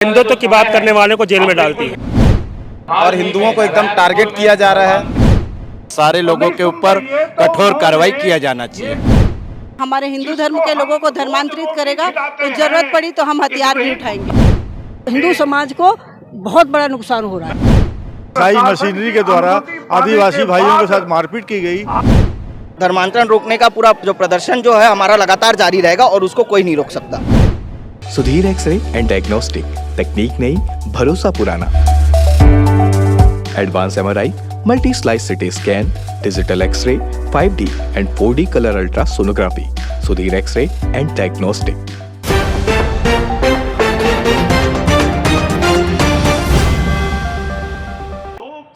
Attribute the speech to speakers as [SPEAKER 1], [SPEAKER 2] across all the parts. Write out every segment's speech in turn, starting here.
[SPEAKER 1] हिंदुत्व की बात करने वाले को जेल में डालती है
[SPEAKER 2] और हिंदुओं को एकदम टारगेट किया जा रहा है। सारे लोगों के ऊपर कठोर कार्रवाई किया जाना चाहिए।
[SPEAKER 3] हमारे हिंदू धर्म के लोगों को धर्मांतरित करेगा तो जरूरत पड़ी तो हम हथियार भी उठाएंगे।
[SPEAKER 4] हिंदू समाज को बहुत बड़ा नुकसान हो रहा है।
[SPEAKER 5] सारी मशीनरी के द्वारा आदिवासी भाइयों के साथ मारपीट की गई।
[SPEAKER 2] धर्मांतरण रोकने का पूरा जो प्रदर्शन जो है हमारा लगातार जारी रहेगा और उसको कोई नहीं रोक सकता।
[SPEAKER 6] सुधीर एक्सरे एंड डायग्नोस्टिक, तकनीक नई, भरोसा पुराना। Advance MRI, multi slice CT scan, digital x-ray, 5D and 4D colour ultra sonography. Sudhir x-ray and diagnostic.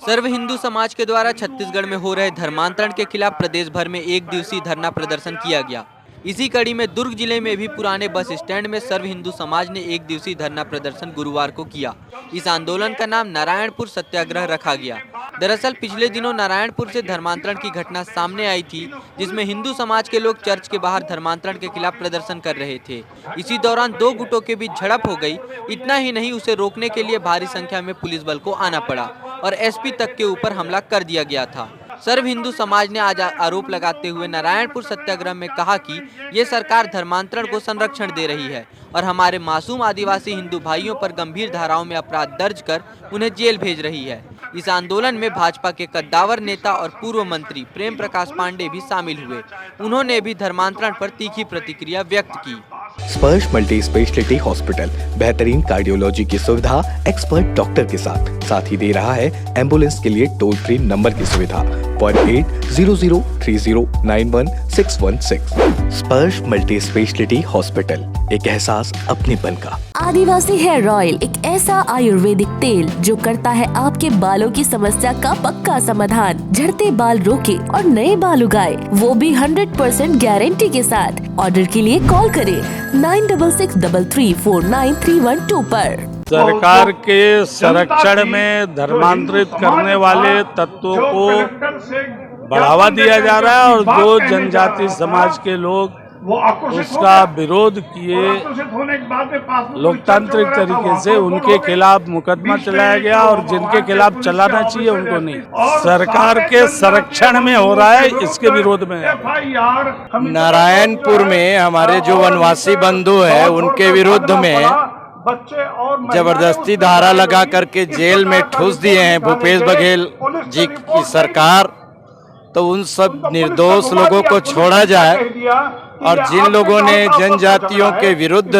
[SPEAKER 7] सर्व हिंदू समाज के द्वारा छत्तीसगढ़ में हो रहे धर्मांतरण के खिलाफ प्रदेश भर में एक दिवसीय धरना प्रदर्शन किया गया। इसी कड़ी में दुर्ग जिले में भी पुराने बस स्टैंड में सर्व हिंदू समाज ने एक दिवसीय धरना प्रदर्शन गुरुवार को किया। इस आंदोलन का नाम नारायणपुर सत्याग्रह रखा गया। दरअसल पिछले दिनों नारायणपुर से धर्मांतरण की घटना सामने आई थी, जिसमें हिंदू समाज के लोग चर्च के बाहर धर्मांतरण के खिलाफ प्रदर्शन कर रहे थे। इसी दौरान दो गुटों के बीच झड़प हो गई। इतना ही नहीं, उसे रोकने के लिए भारी संख्या में पुलिस बल को आना पड़ा और एसपी तक के ऊपर हमला कर दिया गया था। सर्व हिंदू समाज ने आज आरोप लगाते हुए नारायणपुर सत्याग्रह में कहा कि ये सरकार धर्मांतरण को संरक्षण दे रही है और हमारे मासूम आदिवासी हिंदू भाइयों पर गंभीर धाराओं में अपराध दर्ज कर उन्हें जेल भेज रही है। इस आंदोलन में भाजपा के कद्दावर नेता और पूर्व मंत्री प्रेम प्रकाश पांडे भी शामिल हुए। उन्होंने भी धर्मांतरण पर तीखी प्रतिक्रिया व्यक्त की।
[SPEAKER 6] स्पर्श मल्टी स्पेशलिटी हॉस्पिटल बेहतरीन कार्डियोलॉजी की सुविधा एक्सपर्ट डॉक्टर के साथ ही दे रहा है एम्बुलेंस के लिए टोल फ्री नंबर की सुविधा 480030911616। स्पर्श मल्टी स्पेशलिटी हॉस्पिटल, एक एहसास अपनेपन का।
[SPEAKER 8] आदिवासी हेयर ऑयल एक ऐसा आयुर्वेदिक तेल जो करता है आपके बालों की समस्या का पक्का समाधान। झड़ते बाल रोके और नए बाल उगाए, वो भी 100% गारंटी के साथ। ऑर्डर के लिए कॉल करें 9663349312 पर।
[SPEAKER 9] सरकार के संरक्षण में धर्मांतरित करने वाले तत्वों को बढ़ावा दिया जा रहा है और जो जनजाति समाज के लोग उसका विरोध किए, लोकतांत्रिक तरीके से उनके खिलाफ मुकदमा चलाया गया और जिनके खिलाफ चलाना चाहिए उनको नहीं। सरकार के संरक्षण में हो रहा है, इसके विरोध में है।
[SPEAKER 2] नारायणपुर में हमारे जो वनवासी बंधु है उनके विरुद्ध में जबरदस्ती धारा लगा करके जेल में ठूस दिए हैं भूपेश बघेल जी की सरकार। तो उन सब निर्दोष लोगों को छोड़ा जाए और जिन लोगों ने जनजातियों के विरुद्ध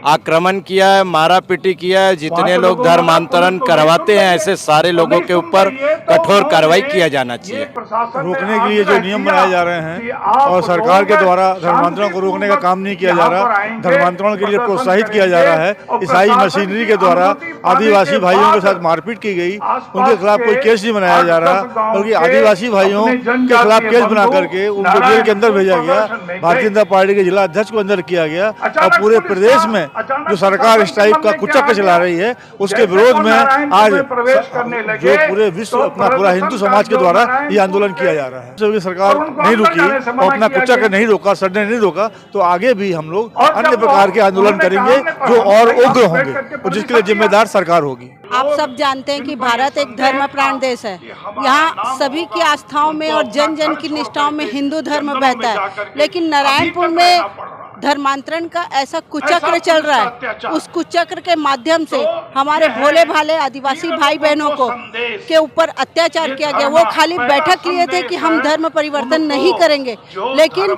[SPEAKER 2] आक्रमण किया है, मारा पीटी किया है, जितने लोग धर्मांतरण करवाते हैं, ऐसे सारे लोगों के ऊपर कठोर कार्रवाई किया जाना चाहिए।
[SPEAKER 5] रोकने के लिए जो नियम बनाए जा रहे हैं और सरकार के द्वारा धर्मांतरण को रोकने का काम नहीं किया जा रहा, धर्मांतरण के लिए प्रोत्साहित किया जा रहा है। ईसाई मशीनरी के द्वारा आदिवासी भाइयों के साथ मारपीट की गई, उनके खिलाफ कोई केस नहीं बनाया जा रहा, बल्कि आदिवासी भाइयों के खिलाफ केस बना करके उनको जेल के अंदर भेजा गया। भारतीय जनता पार्टी के जिला अध्यक्ष को अंदर किया गया और पूरे प्रदेश में जो सरकार इस टाइप का कुचक्र चला रही है उसके विरोध में आज जो पूरे विश्व अपना पूरा हिंदू समाज के द्वारा ये आंदोलन किया जा रहा है। जब सरकार नहीं रुकी और अपना कुचक्र नहीं रोका, सडन नहीं रोका, तो आगे भी हम लोग अन्य प्रकार के आंदोलन करेंगे जो और उग्र होंगे और जिसके लिए जिम्मेदार सरकार होगी।
[SPEAKER 3] आप सब जानते हैं कि भारत एक धर्म प्राण देश है। यहाँ सभी की आस्थाओं में और जन जन की निष्ठाओं में हिंदू धर्म बहता है, लेकिन नारायणपुर में धर्मांतरण का ऐसा कुचक्र चल रहा है। उस कुचक्र के माध्यम से हमारे भोले भाले आदिवासी भाई बहनों को के ऊपर अत्याचार किया गया। वो खाली बैठक लिए थे कि हम धर्म परिवर्तन नहीं करेंगे, लेकिन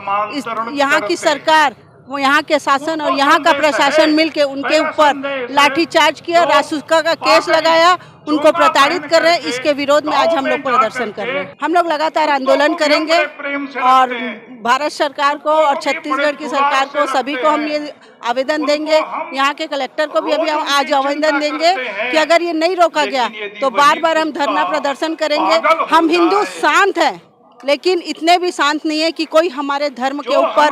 [SPEAKER 3] यहाँ की सरकार, वो यहाँ के शासन और यहाँ का प्रशासन मिलके उनके ऊपर लाठीचार्ज किया, रासुका का केस लगाया, उनको प्रताड़ित कर रहे हैं। इसके विरोध में आज हम लोग प्रदर्शन कर रहे हैं। हम लोग लगातार आंदोलन करेंगे और भारत सरकार को और छत्तीसगढ़ की सरकार को सभी को हम ये आवेदन देंगे, यहाँ के कलेक्टर को भी अभी हम आज आवेदन देंगे कि अगर ये नहीं रोका गया तो बार बार हम धरना प्रदर्शन करेंगे। हम हिंदू शांत हैं, लेकिन इतने भी शांत नहीं है कि कोई हमारे धर्म के ऊपर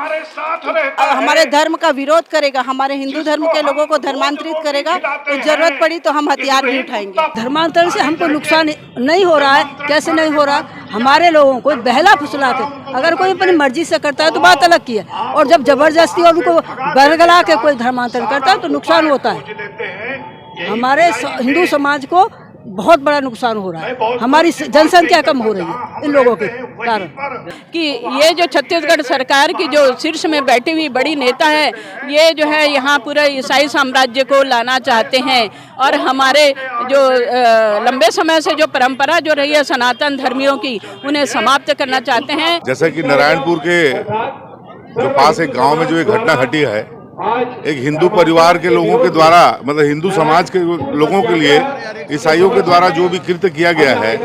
[SPEAKER 3] हमारे धर्म का विरोध करेगा, हमारे हिंदू धर्म के लोगों को धर्मांतरित करेगा तो जरूरत पड़ी तो हम हथियार भी उठाएंगे।
[SPEAKER 4] धर्मांतरण से हमको नुकसान नहीं हो रहा है। कैसे नहीं हो रहा? हमारे लोगों को बहला फुसला के अगर कोई अपनी मर्जी से करता है तो बात अलग की है, और जब जबरदस्ती और उनको बरगला के कोई धर्मांतरण करता है तो नुकसान होता है। हमारे हिंदू समाज को बहुत बड़ा नुकसान हो रहा है, हमारी जनसंख्या कम हो रही है इन लोगों के कारण।
[SPEAKER 10] कि ये जो छत्तीसगढ़ सरकार की जो शीर्ष में बैठी हुई बड़ी नेता है, ये जो है यहाँ पूरे ईसाई साम्राज्य को लाना चाहते हैं और हमारे जो लंबे समय से जो परंपरा जो रही है सनातन धर्मियों की, उन्हें समाप्त करना चाहते हैं।
[SPEAKER 11] जैसे कि नारायणपुर के जो पास एक गांव में जो एक घटना घटी है, एक हिंदू परिवार के लोगों के द्वारा, मतलब हिंदू समाज के लोगों के लिए ईसाइयों के द्वारा जो भी कृत्य किया गया है,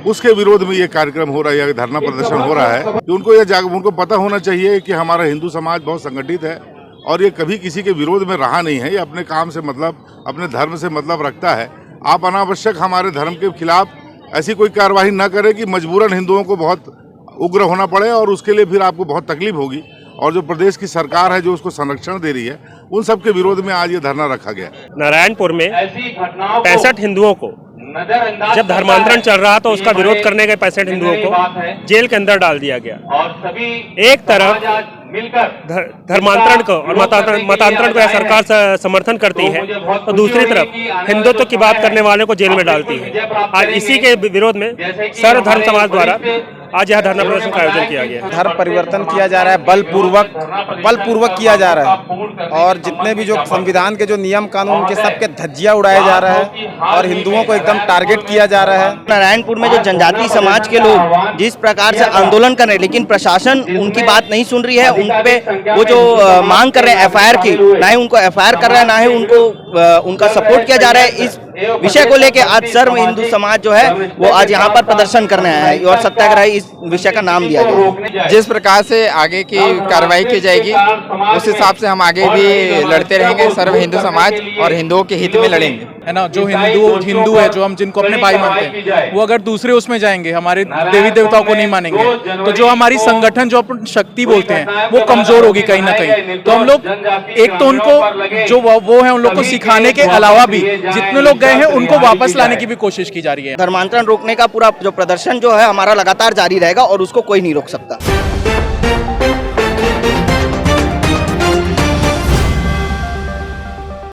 [SPEAKER 11] उसके विरोध में ये कार्यक्रम हो रहा है, धरना प्रदर्शन हो रहा है। तो उनको पता होना चाहिए कि हमारा हिंदू समाज बहुत संगठित है और ये कभी किसी के विरोध में रहा नहीं है। ये अपने काम से मतलब, अपने धर्म से मतलब रखता है। आप अनावश्यक हमारे धर्म के खिलाफ ऐसी कोई कार्यवाही न करें कि मजबूरन हिंदुओं को बहुत उग्र होना पड़े और उसके लिए फिर आपको बहुत तकलीफ होगी। और जो प्रदेश की सरकार है जो उसको संरक्षण दे रही है, उन सब के विरोध में आज ये धरना रखा गया।
[SPEAKER 1] नारायणपुर में 65 हिंदुओं को जब धर्मांतरण चल रहा तो उसका विरोध करने गए 65 हिंदुओं को जेल के अंदर डाल दिया गया। एक तरफ धर्मांतरण को और मतांतरण को सरकार समर्थन करती है, तो दूसरी तरफ हिंदुत्व की बात करने वाले को जेल में डालती है। आज इसी के विरोध में सर्व धर्म समाज द्वारा आज यह धरना प्रदर्शन का आयोजन किया गया है।
[SPEAKER 2] धर्म परिवर्तन किया जा रहा है, बलपूर्वक किया जा रहा है, और जितने भी जो संविधान के जो नियम कानून के सबके धज्जियां उड़ाया जा रहा है और हिंदुओं को एकदम टारगेट किया जा रहा है।
[SPEAKER 12] नारायणपुर में जो जनजातीय समाज के लोग जिस प्रकार से आंदोलन कर रहे हैं, लेकिन प्रशासन उनकी बात नहीं सुन रही है। उन पे वो जो मांग कर रहे हैं एफआईआर की, ना ही उनको एफआईआर कर रहा है, ना ही उनको उनका सपोर्ट किया जा रहा है। इस विषय को लेके आज सर्व हिंदू समाज जो है वो आज यहाँ पर प्रदर्शन करने आया है और सत्याग्रह इस विषय का नाम दिया गया।
[SPEAKER 13] जिस प्रकार से आगे की कार्रवाई की जाएगी उस हिसाब से हम आगे भी लड़ते रहेंगे। सर्व हिंदू समाज और हिंदुओं के हित में लड़ेंगे,
[SPEAKER 14] है ना। जो हिंदू है, जो हम जिनको अपने भाई मानते हैं, वो अगर दूसरे उसमें जाएंगे, हमारे देवी देवताओं को नहीं मानेंगे, तो जो हमारी संगठन जो अपन शक्ति बोलते हैं वो कमजोर होगी कहीं ना कहीं। तो हम लोग एक तो उनको जो वो है उन लोग को सिखाने के अलावा भी जितने लोग गए हैं उनको वापस लाने की भी कोशिश की जा रही है।
[SPEAKER 12] धर्मांतरण रोकने का पूरा जो प्रदर्शन जो है हमारा लगातार जारी रहेगा और उसको कोई नहीं रोक सकता।